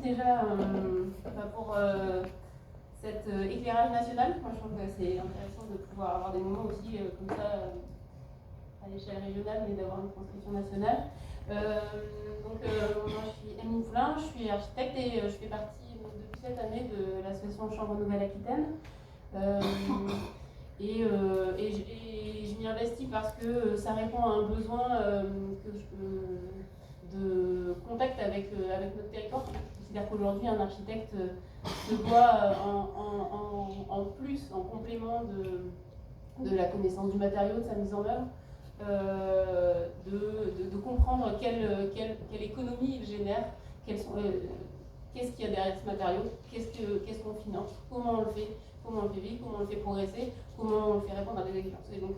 déjà pour cet éclairage national. Moi, je trouve que c'est intéressant de pouvoir avoir des moments aussi comme ça à l'échelle régionale, mais d'avoir une construction nationale. Moi, je suis Émile Poulain, je suis architecte et je fais partie depuis cette année de l'association Chambre Nouvelle-Aquitaine. Je m'y investis parce que ça répond à un besoin de contact avec notre territoire. Je considère qu'aujourd'hui, un architecte se doit en plus, en complément de la connaissance du matériau, de sa mise en œuvre, de comprendre quelle économie il génère, qu'est-ce qu'il y a derrière ce matériau, qu'est-ce qu'on finance, comment on le fait vivre, comment on le fait progresser, comment on le fait répondre à des exigences. Et donc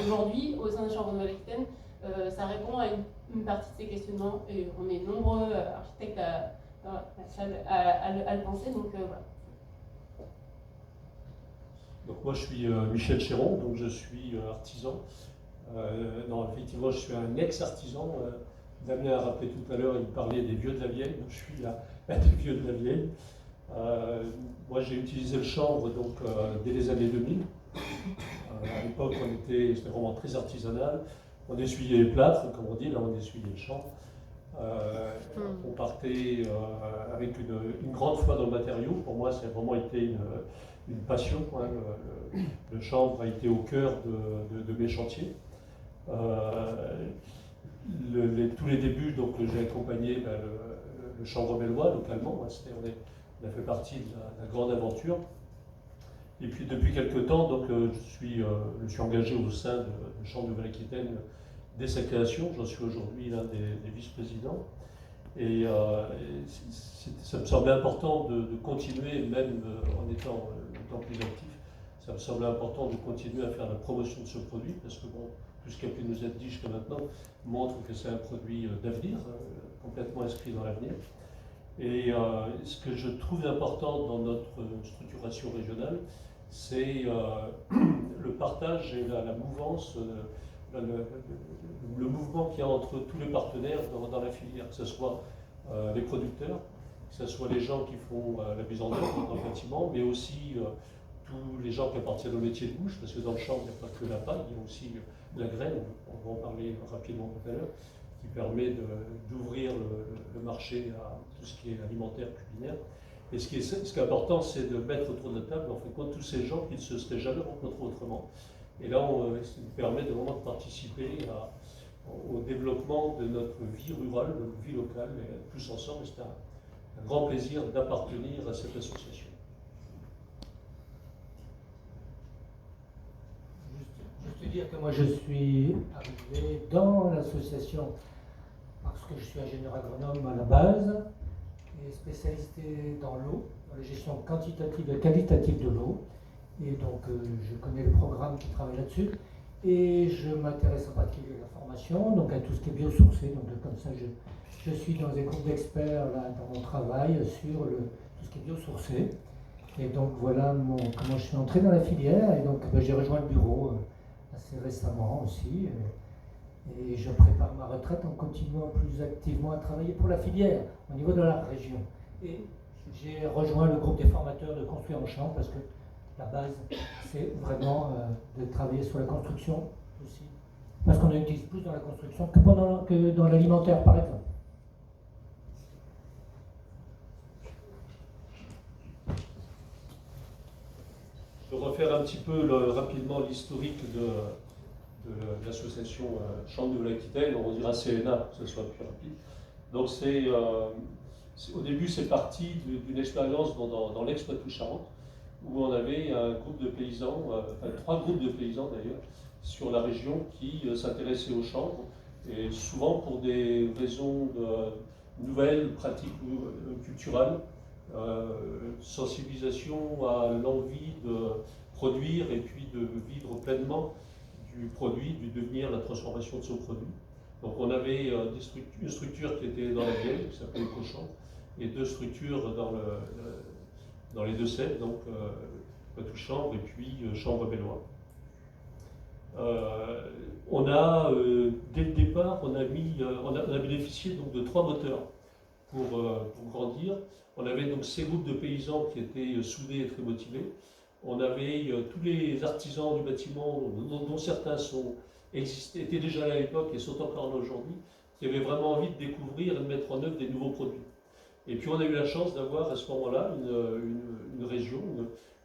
aujourd'hui, au sein de Chambre Nouvelle-Aquitaine, ça répond à une partie de ces questionnements et on est nombreux architectes à le penser, donc voilà. Donc moi je suis Michel Chéron, donc je suis artisan. Non, effectivement je suis un ex-artisan. Damien a rappelé tout à l'heure, il parlait des vieux de la vieille, donc je suis là, des vieux de la vieille. Moi j'ai utilisé le chanvre donc, dès les années 2000. À l'époque c'était vraiment très artisanal. On essuyait les plâtres, comme on dit, là on essuyait le chanvre. On partait avec une grande foi dans le matériau. Pour moi, ça a vraiment été une passion. Hein. Le chanvre a été au cœur de mes chantiers. Tous les débuts, donc j'ai accompagné le chanvre bellois localement. Hein. On a fait partie de la grande aventure. Et puis depuis quelques temps, donc, je suis engagé au sein de Chambre Nouvelle-Aquitaine dès sa création. J'en suis aujourd'hui l'un des vice-présidents. Et ça me semblait important de continuer, même en étant plus actif, ça me semblait important de continuer à faire la promotion de ce produit, parce que bon, tout ce qui a pu nous être dit jusqu'à maintenant montre que c'est un produit d'avenir, complètement inscrit dans l'avenir. Et ce que je trouve important dans notre structuration régionale, c'est le partage et la mouvance, le mouvement qu'il y a entre tous les partenaires dans la filière, que ce soit les producteurs, que ce soit les gens qui font la mise en œuvre dans le bâtiment, mais aussi tous les gens qui appartiennent au métier de bouche, parce que dans le champ, il n'y a pas que la paille, il y a aussi la graine, on va en parler rapidement tout à l'heure, qui permet d'ouvrir le marché à tout ce qui est alimentaire, culinaire. Et ce qui est important, c'est de mettre autour de la table, en fait, tous ces gens qui ne se seraient jamais rencontrés autrement. Et là, ça nous permet de vraiment participer au développement de notre vie rurale, de notre vie locale, et tous ensemble. C'est un grand plaisir d'appartenir à cette association. Juste dire que moi je suis arrivé dans l'association parce que je suis ingénieur agronome à la base et spécialisé dans l'eau, dans la gestion quantitative et qualitative de l'eau. Et donc je connais le programme qui travaille là-dessus et je m'intéresse en particulier à la formation, donc à tout ce qui est biosourcé. Donc comme ça je suis dans des groupes d'experts là dans mon travail sur tout ce qui est biosourcé. Et donc voilà comment je suis entré dans la filière et donc j'ai rejoint le bureau assez récemment aussi. Et je prépare ma retraite en continuant plus activement à travailler pour la filière au niveau de la région. Et j'ai rejoint le groupe des formateurs de Construire en Champ parce que la base, c'est vraiment de travailler sur la construction aussi. Parce qu'on utilise plus dans la construction que dans l'alimentaire, par exemple. Je vais refaire un petit peu rapidement l'historique de l'association Chambre Nouvelle-Aquitaine. On dira CNA pour que ce soit plus rapide. Donc au début, c'est parti d'une expérience dans l'Ex-Poitou-Charentes, où on avait un groupe de paysans, enfin 3 groupes de paysans d'ailleurs, sur la région qui s'intéressaient aux chambres, et souvent pour des raisons de nouvelles pratiques culturelles, sensibilisation à l'envie de produire et puis de vivre pleinement du produit, du devenir, la transformation de ce produit. Donc on avait une structure qui était dans la Vienne, qui s'appelait Cochon, et 2 structures dans les Deux-Sèvres, donc Poitou-Chambre et puis Chambre bellois. Dès le départ, on a bénéficié donc de 3 moteurs pour grandir. On avait donc ces groupes de paysans qui étaient soudés et très motivés. On avait tous les artisans du bâtiment, dont certains étaient déjà là à l'époque et sont encore là aujourd'hui, qui avaient vraiment envie de découvrir et de mettre en œuvre des nouveaux produits. Et puis on a eu la chance d'avoir à ce moment-là une région,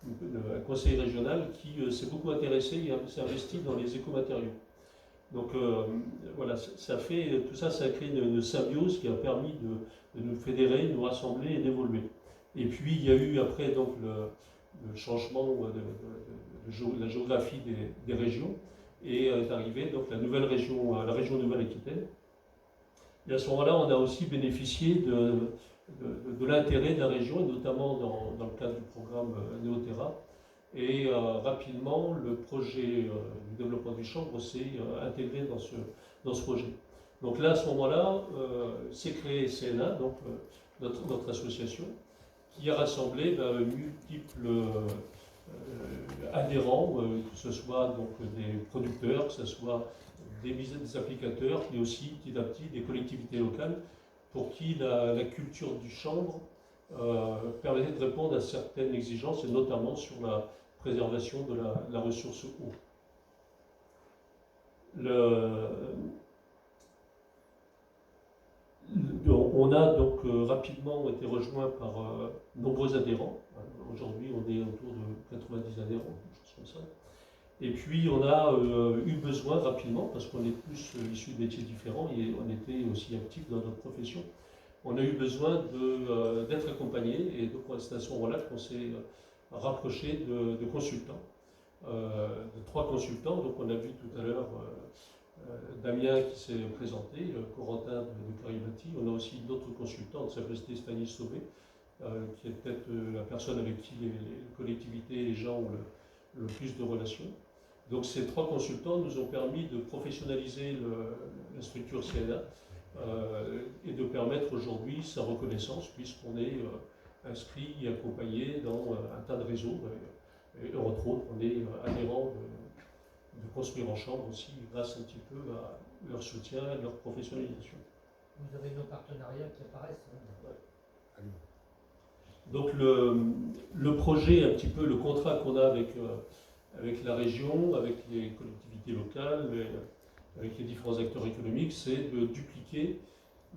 un conseil régional qui s'est beaucoup intéressé et s'est investi dans les écomatériaux. Donc voilà, tout ça, ça a créé une symbiose qui a permis de nous fédérer, de nous rassembler et d'évoluer. Et puis il y a eu après donc le changement de la géographie des régions, et est arrivée donc la nouvelle région, la région Nouvelle-Aquitaine. Et à ce moment-là, on a aussi bénéficié de l'intérêt de la région, et notamment dans le cadre du programme Neoterra. Et rapidement, le projet du développement du chanvre s'est intégré dans ce projet. Donc là, à ce moment-là, s'est créé CNA, donc notre association, qui a rassemblé multiples adhérents, que ce soit donc des producteurs, que ce soit des applicateurs, mais aussi petit à petit des collectivités locales, pour qui la culture du chanvre permettait de répondre à certaines exigences, et notamment sur la préservation de la ressource eau. On a donc rapidement été rejoint par nombreux adhérents. Aujourd'hui, on est autour de 90 adhérents, quelque chose comme ça. Et puis, on a eu besoin rapidement, parce qu'on est tous issus de métiers différents et on était aussi actifs dans notre profession, on a eu besoin d'être accompagnés. Et donc, c'est à ce moment-là qu'on s'est rapproché de consultants, de 3 consultants. Donc, on a vu tout à l'heure Damien qui s'est présenté, Corentin de Caribati. On a aussi une autre consultante qui s'appelle Stéphanie Sauvé, qui est peut-être la personne avec qui les collectivités et les gens ont le plus de relations. Donc ces 3 consultants nous ont permis de professionnaliser la structure CNA et de permettre aujourd'hui sa reconnaissance, puisqu'on est inscrit et accompagné dans un tas de réseaux. Et entre autres, on est adhérent de Construire en Chambre aussi, grâce un petit peu à leur soutien et leur professionnalisation. Vous avez nos partenariats qui apparaissent. Ouais. Donc le projet, un petit peu le contrat qu'on a avec la région, avec les collectivités locales, avec les différents acteurs économiques, c'est de dupliquer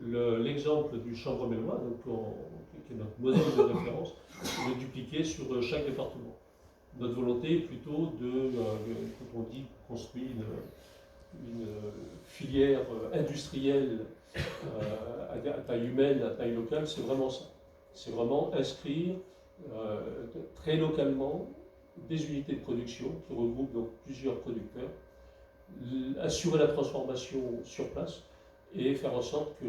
l'exemple du Chanvre-Mélois, qui est notre modèle de référence, de dupliquer sur chaque département. Notre volonté est plutôt quand on dit construire une filière industrielle à taille humaine, à taille locale, c'est vraiment ça. C'est vraiment inscrire très localement des unités de production qui regroupent donc plusieurs producteurs, assurer la transformation sur place et faire en sorte que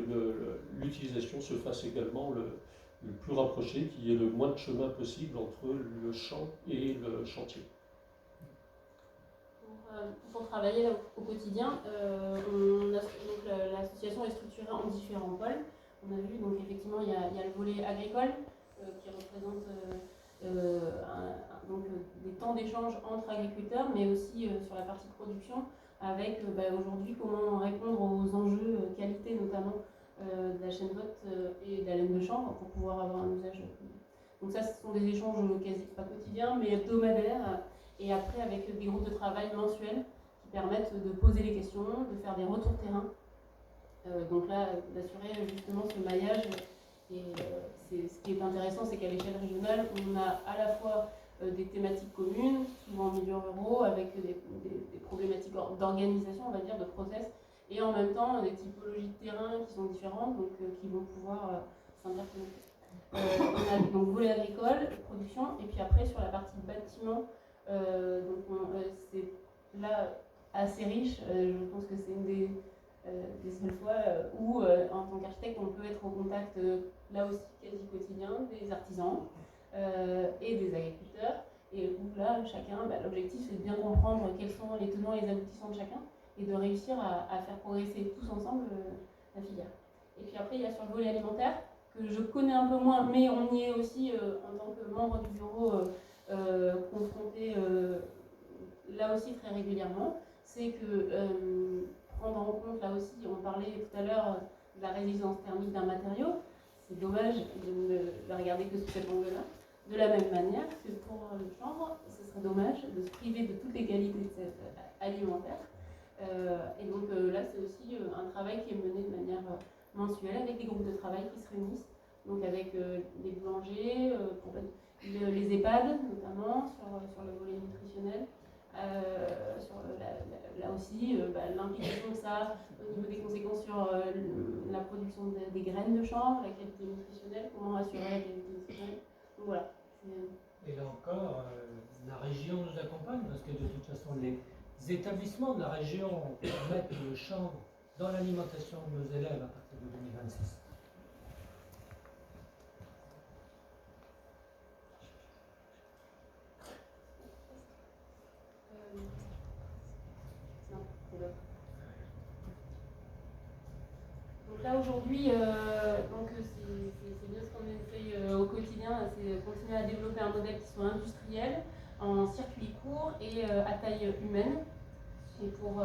l'utilisation se fasse également le plus rapproché, qu'il y ait le moins de chemin possible entre le champ et le chantier. Pour travailler au quotidien, l'association est structurée en différents pôles. On a vu, donc effectivement, il y a le volet agricole qui représente donc, des temps d'échange entre agriculteurs, mais aussi sur la partie production, avec aujourd'hui comment répondre aux enjeux qualité, notamment de la chaîne vote et de la laine de chanvre, pour pouvoir avoir un usage. Donc ça, ce sont des échanges quasi pas quotidiens, mais hebdomadaires, et après avec des groupes de travail mensuels qui permettent de poser les questions, de faire des retours terrain. Donc là, d'assurer justement ce maillage. Et ce qui est intéressant, c'est qu'à l'échelle régionale, on a à la fois des thématiques communes, souvent en milieu ruraux, avec des problématiques d'organisation, on va dire, de process, et en même temps des typologies de terrain qui sont différentes, donc qui vont pouvoir s'interconnecter. On a donc volet agricole, production, et puis après sur la partie bâtiment, c'est là assez riche. Je pense que c'est une des seules fois où, en tant qu'architecte, on peut être au contact, là aussi quasi quotidien, des artisans et des agriculteurs. Et où là, chacun, l'objectif c'est de bien comprendre quels sont les tenants et les aboutissants de chacun, et de réussir à faire progresser tous ensemble la filière. Et puis après, il y a sur le volet alimentaire, que je connais un peu moins, mais on y est aussi en tant que membre du bureau confronté là aussi très régulièrement. C'est que prendre en compte, là aussi, on parlait tout à l'heure de la résistance thermique d'un matériau, c'est dommage de ne la regarder que sous cet angle-là. De la même manière que pour le chanvre, ce serait dommage de se priver de toutes les qualités de cet alimentaire. Et donc là, c'est aussi un travail qui est mené de manière mensuelle avec des groupes de travail qui se réunissent, donc avec les boulangers, pour les EHPAD notamment, sur le volet nutritionnel, sur là aussi l'implication que ça a au niveau des conséquences sur la production des graines de chanvre, la qualité nutritionnelle, comment assurer la qualité nutritionnelle. Donc voilà. Et là encore, la région nous accompagne parce que de toute façon, les établissements de la région mettent le chanvre dans l'alimentation de nos élèves à partir de 2026. Donc là aujourd'hui, c'est bien ce qu'on essaye au quotidien, c'est continuer à développer un modèle qui soit industriel, en circuit court et à taille humaine. Et pour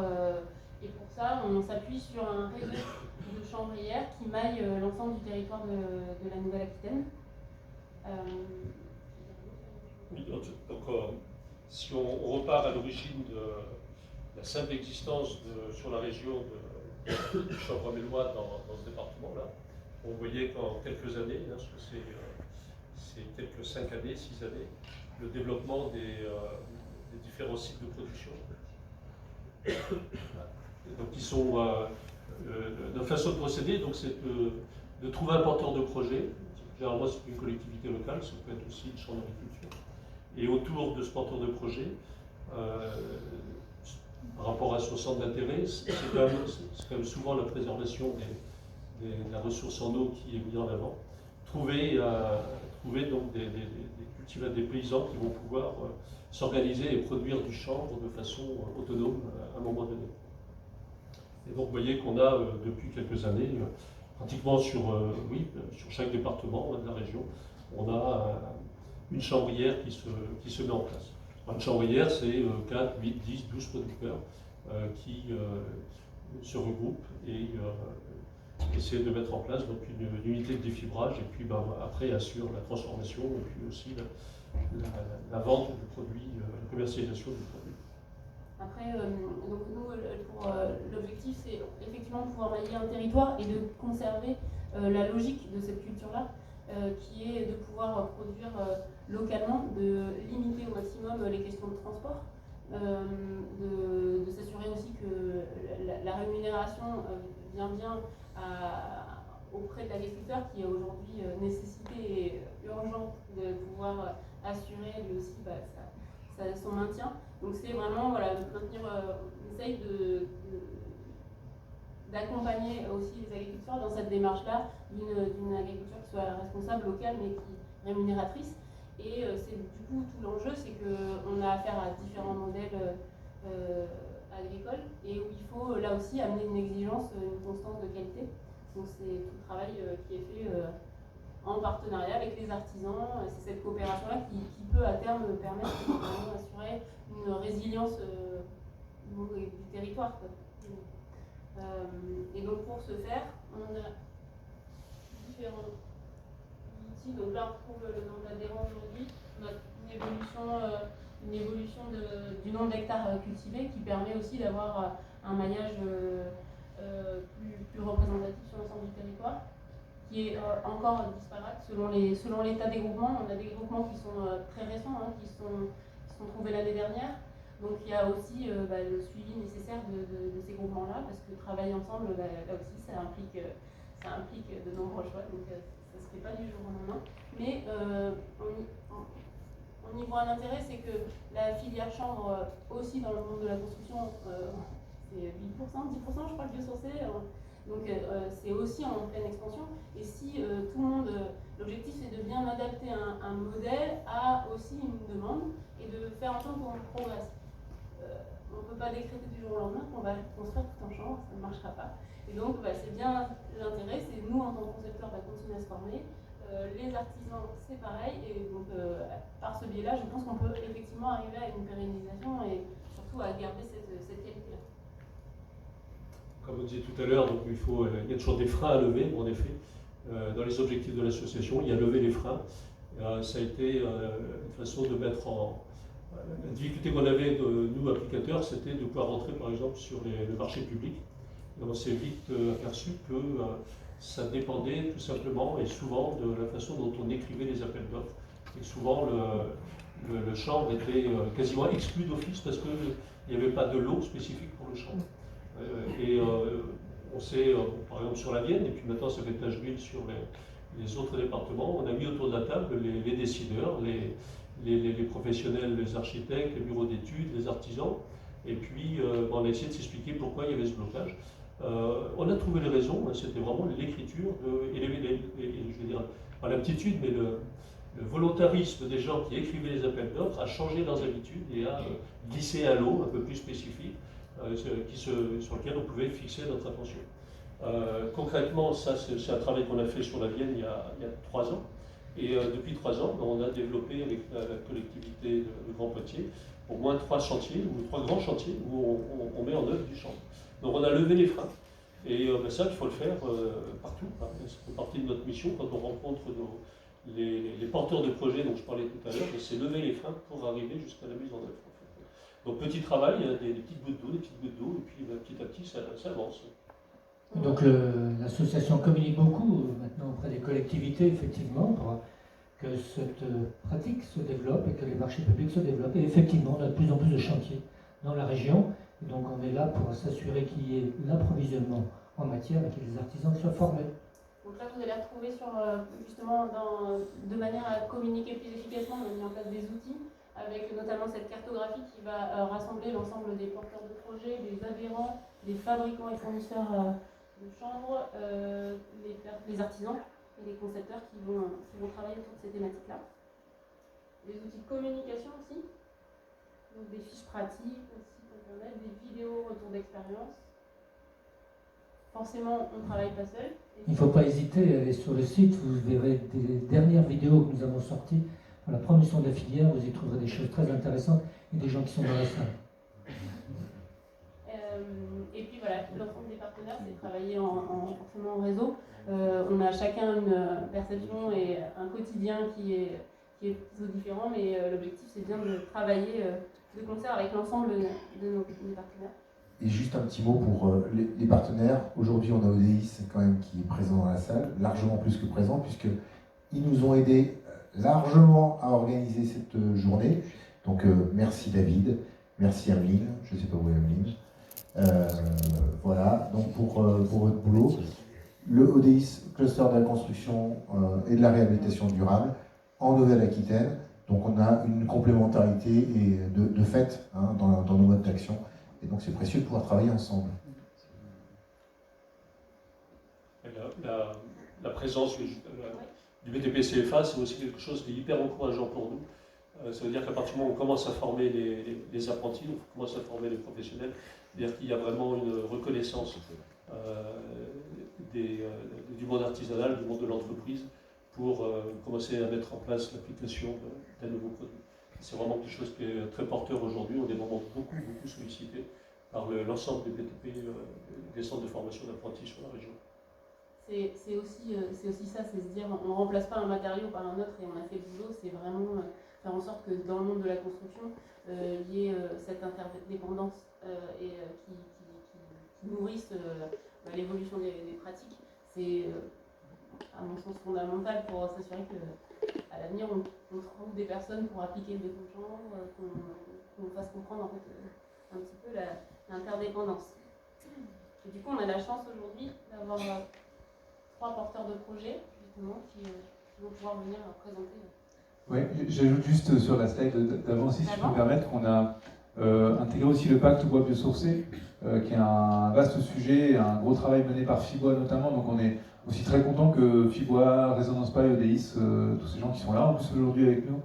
ça, on s'appuie sur un réseau de chambrières qui maille l'ensemble du territoire de la Nouvelle-Aquitaine. Oui, donc, si on repart à l'origine de la simple existence sur la région du Chanvre-Mélois dans ce département-là, on voyait qu'en quelques années, parce que c'est quelques 5 années, 6 années, le développement des différents sites de production. Donc ils sont notre façon de procéder, donc c'est de trouver un porteur de projet. Généralement c'est une collectivité locale, ça peut être aussi une chambre d'agriculture. Et autour de ce porteur de projet, par rapport à son centre d'intérêt, c'est quand même souvent la préservation de la ressource en eau qui est mise en avant. Trouver donc des paysans qui vont pouvoir s'organiser et produire du chanvre de façon autonome à un moment donné. Et donc vous voyez qu'on a depuis quelques années, pratiquement sur chaque département de la région, on a une chambrière qui se met en place. Une chambrière, c'est 4, 8, 10, 12 producteurs qui se regroupent et essaient de mettre en place donc, une unité de défibrage et puis après assurent la transformation et puis aussi la vente du produit, la commercialisation du produit. Après, donc nous, l'objectif, c'est effectivement de pouvoir mailler un territoire et de conserver la logique de cette culture-là, qui est de pouvoir produire localement, de limiter au maximum les questions de transport, de s'assurer aussi que la rémunération vient bien auprès de l'agriculteur qui a aujourd'hui nécessité urgente de pouvoir assurer lui aussi son maintien. Donc c'est vraiment maintenir, on essaye d'accompagner aussi les agriculteurs dans cette démarche-là d'une agriculture qui soit responsable, locale, mais qui rémunératrice. Et c'est du coup tout l'enjeu, c'est qu'on a affaire à différents modèles agricoles et où il faut là aussi amener une exigence, une constance de qualité. Donc c'est tout le travail qui est fait en partenariat avec les artisans. C'est cette coopération-là qui peut à terme permettre d'assurer une résilience du territoire. Et donc pour ce faire, on a différents outils. Donc là on retrouve le nombre d'adhérents aujourd'hui. On a une évolution du nombre d'hectares cultivés qui permet aussi d'avoir un maillage plus représentatif sur l'ensemble du territoire, qui est encore disparate selon l'état des groupements. On a des groupements qui sont très récents, qui sont trouvés l'année dernière. Donc il y a aussi le suivi nécessaire de ces groupements-là, parce que travailler ensemble, là aussi, ça implique de nombreux choix, donc ça ne se fait pas du jour au lendemain. Mais on y voit un intérêt, c'est que la filière chanvre, aussi dans le monde de la construction, c'est 8%, 10%, je crois, de biosourcé. Donc c'est aussi en pleine expansion. Et si tout le monde, l'objectif c'est de bien adapter un modèle à aussi une demande et de faire en sorte qu'on progresse. On ne peut pas décréter du jour au lendemain qu'on va construire tout en chanvre, ça ne marchera pas. Et donc c'est bien l'intérêt, c'est nous en tant que concepteurs continuer à se former. Les artisans c'est pareil, et donc par ce biais-là, je pense qu'on peut effectivement arriver à une pérennisation et surtout à garder cette qualité-là. Comme on disait tout à l'heure, donc il y a toujours des freins à lever, en effet. dans les objectifs de l'association, il y a lever les freins. Ça a été une façon de mettre en... La difficulté qu'on avait, nous, applicateurs, c'était de pouvoir rentrer, par exemple, sur le marché public. Et on s'est vite aperçu que ça dépendait tout simplement et souvent de la façon dont on écrivait les appels d'offres. Et souvent, le chanvre était quasiment exclu d'office parce qu'il n'y avait pas de lot spécifique pour le chanvre. On sait, par exemple, sur la Vienne, et puis maintenant ça fait tache d'huile sur les autres départements, on a mis autour de la table les décideurs, les professionnels, les architectes, les bureaux d'études, les artisans, et puis on a essayé de s'expliquer pourquoi il y avait ce blocage. On a trouvé les raisons, c'était vraiment l'écriture, je veux dire, pas l'aptitude, mais le volontarisme des gens qui écrivaient les appels d'offres a changé leurs habitudes et a glissé à l'eau un peu plus spécifique, sur lequel on pouvait fixer notre attention. Concrètement, ça c'est un travail qu'on a fait sur la Vienne il y a 3 ans. Et depuis 3 ans, on a développé avec la collectivité de Grand Poitiers au moins 3 chantiers, ou 3 grands chantiers où on met en œuvre du chanvre. Donc on a levé les freins. Et ça, il faut le faire partout. Ça fait partie de notre mission quand on rencontre les porteurs de projets dont je parlais tout à l'heure, c'est lever les freins pour arriver jusqu'à la mise en œuvre. Donc petit travail, des petites gouttes d'eau, et puis petit à petit ça avance. Donc l'association communique beaucoup maintenant auprès des collectivités, effectivement, pour que cette pratique se développe et que les marchés publics se développent. Et effectivement, on a de plus en plus de chantiers dans la région. Et donc on est là pour s'assurer qu'il y ait l'approvisionnement en matière et que les artisans soient formés. Donc là, vous allez retrouver justement, de manière à communiquer plus efficacement, on a mis en place des outils, avec notamment cette cartographie qui va rassembler l'ensemble des porteurs de projets, des adhérents, des fabricants et fournisseurs de chanvre, les artisans et les concepteurs qui vont travailler autour de ces thématiques-là. Des outils de communication aussi, donc des fiches pratiques, sites internet, des vidéos retour d'expérience. Forcément, on ne travaille pas seul. Il ne faut pas hésiter à aller sur le site, vous verrez des dernières vidéos que nous avons sorties pour la promotion de la filière, vous y trouverez des choses très intéressantes et des gens qui sont dans la salle. Et puis voilà, l'ensemble des partenaires, c'est travailler forcément en réseau. On a chacun une perception et un quotidien qui est plutôt différent, mais l'objectif c'est bien de travailler de concert avec l'ensemble de nos partenaires. Et juste un petit mot pour les partenaires. Aujourd'hui, on a ODIS quand même qui est présent dans la salle, largement plus que présent, puisqu'ils nous ont aidés largement à organiser cette journée. Donc merci David, merci Ameline, je ne sais pas où est Ameline. Voilà, donc pour votre boulot. Le ODIS, Cluster de la construction et de la réhabilitation durable, en Nouvelle-Aquitaine. Donc on a une complémentarité et de fait dans nos modes d'action. Et donc c'est précieux de pouvoir travailler ensemble. La présence du BTP CFA, c'est aussi quelque chose qui est hyper encourageant pour nous. Ça veut dire qu'à partir du moment où on commence à former les apprentis, on commence à former les professionnels, c'est-à-dire qu'il y a vraiment une reconnaissance du monde artisanal, du monde de l'entreprise, pour commencer à mettre en place l'application d'un nouveau produit. C'est vraiment quelque chose qui est très porteur aujourd'hui. On est vraiment beaucoup sollicité par l'ensemble des BTP, des centres de formation d'apprentis sur la région. C'est aussi ça, c'est se dire on ne remplace pas un matériau par un autre et on a fait le boulot, c'est vraiment faire en sorte que dans le monde de la construction, il y ait cette interdépendance et qui nourrisse l'évolution des pratiques. C'est à mon sens fondamental pour s'assurer qu'à l'avenir on trouve des personnes pour appliquer le béton de chanvre, qu'on fasse comprendre en fait, un petit peu l'interdépendance. Et du coup on a la chance aujourd'hui d'avoir 3 porteurs de projets justement qui vont pouvoir venir présenter. Oui, j'ajoute juste sur la slide d'avant aussi, si je peux me permettre, qu'on a intégré aussi le pacte bois biosourcé, qui est un vaste sujet, un gros travail mené par Fibois notamment, donc on est aussi très content que Fibois, Résonance Paille, ODIS, tous ces gens qui sont là en plus aujourd'hui avec nous,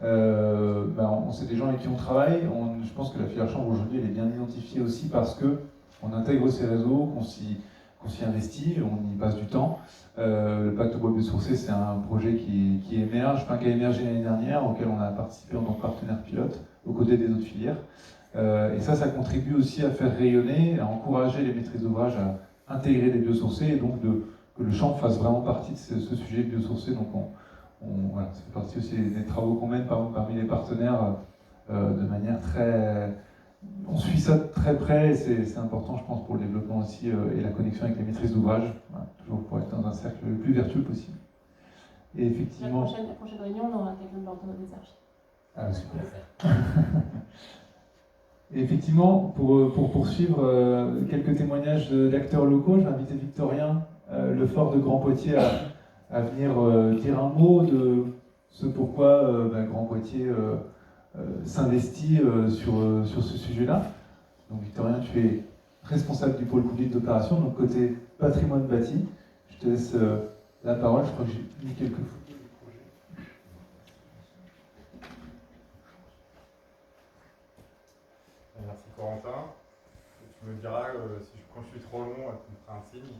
c'est des gens avec qui on travaille. Je pense que la filière chanvre aujourd'hui elle est bien identifiée aussi parce qu'on intègre ces réseaux, qu'on s'y investit, on y passe du temps. Le pacte bois biosourcé, c'est un projet qui émerge, qui a émergé l'année dernière, auquel on a participé en tant que partenaire pilote, aux côtés des autres filières. Et ça contribue aussi à faire rayonner, à encourager les maîtrises d'ouvrage à intégrer les biosourcés et donc de que le chanvre fasse vraiment partie de ce sujet biosourcé. Donc voilà, ça fait partie aussi des travaux qu'on mène parmi les partenaires de manière très... On suit ça de très près et c'est important, je pense, pour le développement aussi et la connexion avec les maîtrises d'ouvrage, voilà, toujours pour être dans un cercle le plus vertueux possible. Et effectivement... La prochaine réunion, on aura quelqu'un de l'ordre des archives. Ah, super. Et effectivement, pour poursuivre, quelques témoignages d'acteurs locaux. J'ai invité Victorien Lefort de Grand Poitiers à venir dire un mot de ce pourquoi Grand Poitiers s'investit sur ce sujet-là. Donc Victorien, tu es responsable du pôle conduite d'opération, donc côté patrimoine bâti. Je te laisse la parole, je crois que j'ai mis quelques photos du projet. Merci Corentin. Tu me diras quand je suis trop long, tu me feras un signe.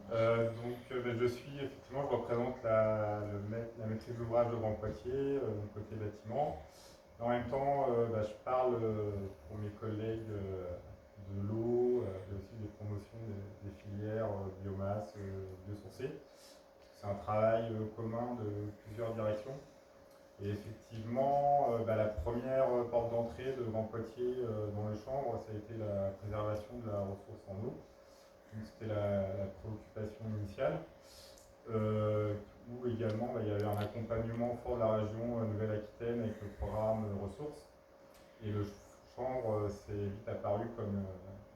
Je suis effectivement, je représente la maîtrise d'ouvrage de Grand Poitiers, côté bâtiment. En même temps, je parle pour mes collègues de l'eau, et aussi des promotions des filières biomasse, biosourcées. C'est un travail commun de plusieurs directions. Et effectivement, la première porte d'entrée de Grand Poitiers dans le chanvre, ça a été la préservation de la ressource en eau. C'était la préoccupation initiale. Où également il y avait un accompagnement fort de la région Nouvelle-Aquitaine avec le programme Ressources. Et le chanvre s'est vite apparu comme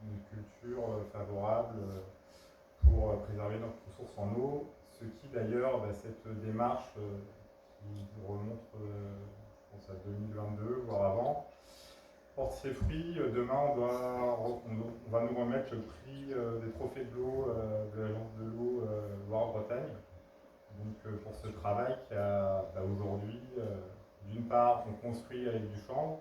une culture favorable pour préserver notre ressource en eau. Ce qui d'ailleurs, cette démarche qui remonte, je pense, à 2022, voire avant, porte ses fruits. Demain, on va nous remettre le prix des trophées de l'eau de l'Agence de l'eau Loire-Bretagne. Donc pour ce travail qui a aujourd'hui, d'une part, on construit avec du chanvre,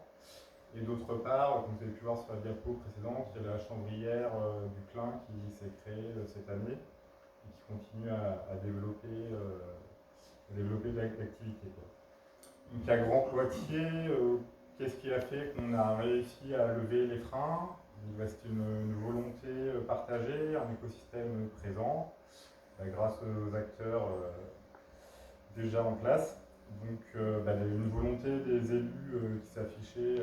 et d'autre part, comme vous avez pu voir sur la diapo précédente, il y a la chanvrière du Clin qui s'est créée cette année et qui continue à développer de l'activité. Donc à Grand Poitiers, qu'est-ce qui a fait qu'on a réussi à lever les freins? C'est une volonté partagée, un écosystème présent, grâce aux acteurs déjà en place. Donc il y a une volonté des élus qui s'affichait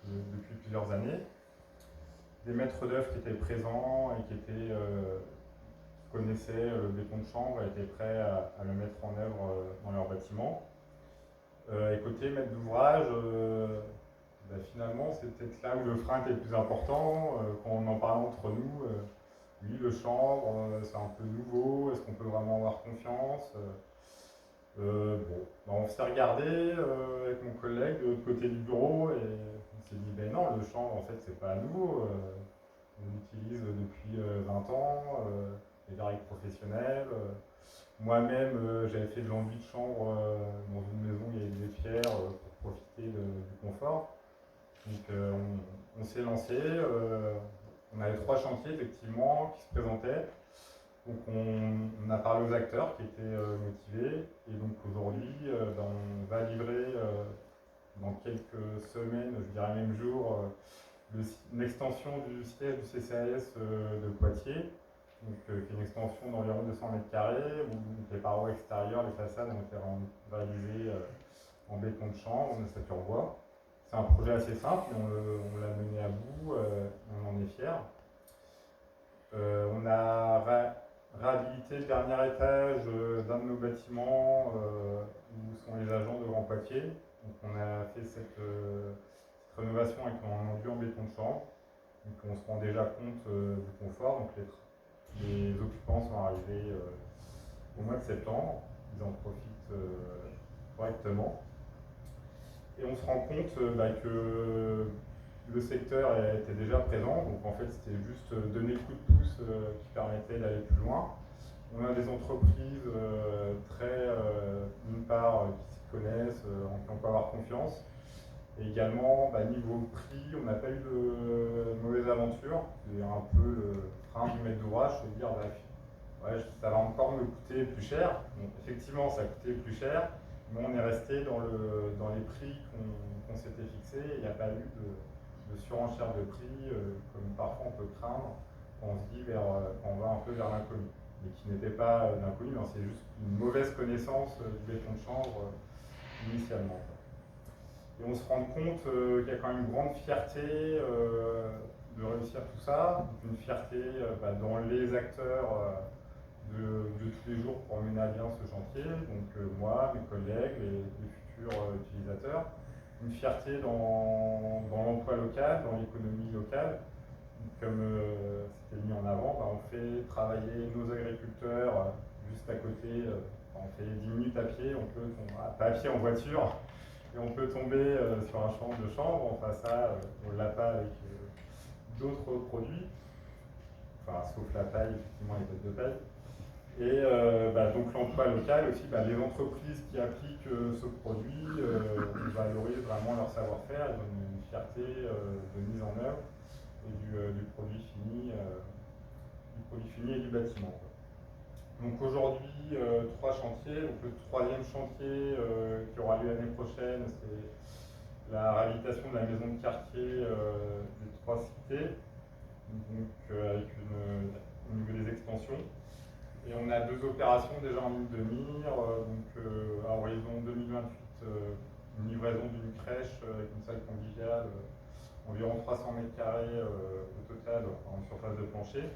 depuis plusieurs années, des maîtres d'œuvre qui étaient présents et qui connaissaient le béton de chanvre et étaient prêts à le mettre en œuvre dans leur bâtiment. Et côté maître d'ouvrage, finalement c'est peut-être là où le frein était le plus important. Quand on en parlait entre nous, lui, le chanvre, c'est un peu nouveau, est-ce qu'on peut vraiment avoir confiance? On s'est regardé avec mon collègue de l'autre côté du bureau et on s'est dit, non, le chanvre, en fait, c'est pas nouveau. On l'utilise depuis 20 ans, les barriques professionnelles. Moi-même, j'avais fait de l'enduit de chanvre dans une maison où il y avait des pierres pour profiter du confort. Donc on s'est lancé. On avait 3 chantiers effectivement qui se présentaient. Donc on a parlé aux acteurs qui étaient motivés. Et donc aujourd'hui, on va livrer dans quelques semaines, je dirais même jours, une extension du siège du CCAS de Poitiers. Donc, qui est une extension d'environ 200 m², où les parois extérieures, les façades ont été réalisées en béton de chanvre, en ossature bois. C'est un projet assez simple, mais on l'a mené à bout, on en est fiers. On a réhabilité le dernier étage d'un de nos bâtiments où sont les agents de Grand Poitiers. Donc on a fait cette rénovation avec un enduit en béton de chanvre. Donc on se rend déjà compte du confort. Donc les occupants sont arrivés au mois de septembre. Ils en profitent correctement. Et on se rend compte que le secteur était déjà présent, donc en fait c'était juste donner le coup de pouce qui permettait d'aller plus loin. On a des entreprises d'une part, qui s'y connaissent, en qui on peut avoir confiance. Et également, niveau prix, on n'a pas eu de mauvaise aventure. C'est un peu le frein du maître d'ouvrage, se dire ça va encore me coûter plus cher. Donc, effectivement, ça a coûté plus cher, mais on est resté dans les prix qu'on s'était fixés. Il n'y a pas eu de surenchère de prix, comme parfois on peut craindre quand on se dit quand on va un peu vers l'inconnu. mais qui n'était pas d'inconnu, mais c'est juste une mauvaise connaissance du béton de chanvre initialement. Et on se rend compte qu'il y a quand même une grande fierté de réussir tout ça, une fierté dans les acteurs de tous les jours pour mener à bien ce chantier, donc moi, mes collègues, les futurs utilisateurs, une fierté dans l'emploi local, dans l'économie locale. Comme c'était mis en avant, on fait travailler nos agriculteurs juste à côté, on fait 10 minutes à pied, pas à pied en voiture, et on peut tomber sur un champ de chanvre. Enfin ça, on ne l'a pas avec d'autres produits, enfin sauf la paille, effectivement les bottes de paille. Et donc l'emploi local aussi, les entreprises qui appliquent ce produit valorisent vraiment leur savoir-faire, ils ont une fierté de mise en œuvre et du produit fini et du bâtiment. Donc aujourd'hui, 3 chantiers. Donc le 3e chantier qui aura lieu l'année prochaine, c'est la réhabilitation de la maison de quartier des 3 cités, donc avec au niveau des extensions. Et on a 2 opérations déjà en ligne de mire, donc à horizon 2028, une livraison d'une crèche avec une salle conviviale, environ 300 m² au total en surface de plancher,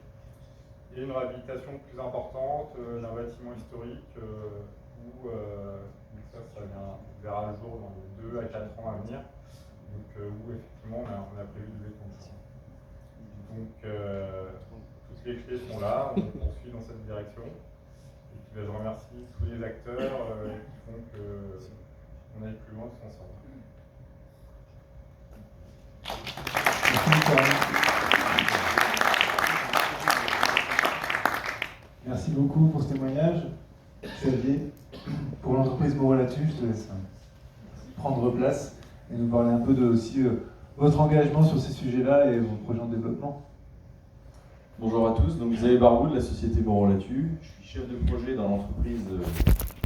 et une réhabilitation plus importante d'un bâtiment historique où ça verra le jour dans les 2 à 4 ans à venir, donc où effectivement on a prévu du béton de chanvre. Donc toutes les clés sont là, on poursuit dans cette direction. Et puis je remercie tous les acteurs qui font qu'on aille plus loin tous ensemble. Merci beaucoup pour ce témoignage, Xavier. Pour l'entreprise Moreau-Latu, je te laisse prendre place et nous parler un peu de aussi votre engagement sur ces sujets-là et vos projets en développement. Bonjour à tous, donc Xavier Barbou de la société Moreau-Latu. Je suis chef de projet dans l'entreprise